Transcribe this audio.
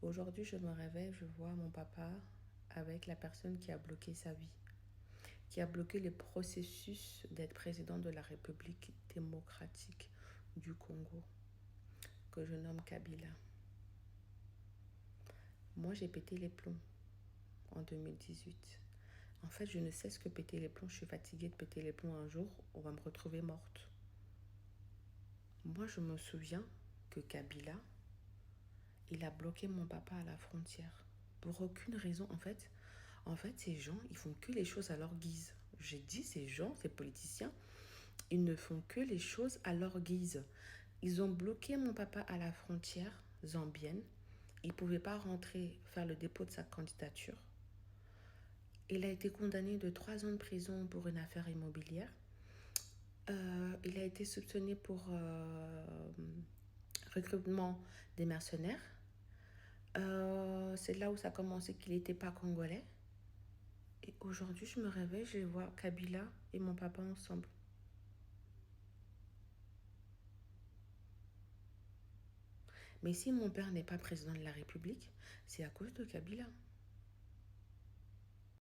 Aujourd'hui, je me réveille, je vois mon papa avec la personne qui a bloqué sa vie, qui a bloqué le processus d'être président de la République démocratique du Congo, que je nomme Kabila. Moi, j'ai pété les plombs en 2018. En fait, je ne sais ce que péter les plombs. Je suis fatiguée de péter les plombs. Un jour, on va me retrouver morte. Moi, je me souviens que Kabila, il a bloqué mon papa à la frontière. Pour aucune raison, en fait, ces gens, ils font que les choses à leur guise. J'ai dit, ces gens, ces politiciens, ils ne font que les choses à leur guise. Ils ont bloqué mon papa à la frontière zambienne. Il ne pouvait pas rentrer, faire le dépôt de sa candidature. Il a été condamné de 3 ans de prison pour une affaire immobilière. Il a été soupçonné pour recrutement des mercenaires. C'est là où ça a commencé qu'il n'était pas congolais. Et aujourd'hui, je me réveille, je vois Kabila et mon papa ensemble. Mais si mon père n'est pas président de la République, c'est à cause de Kabila.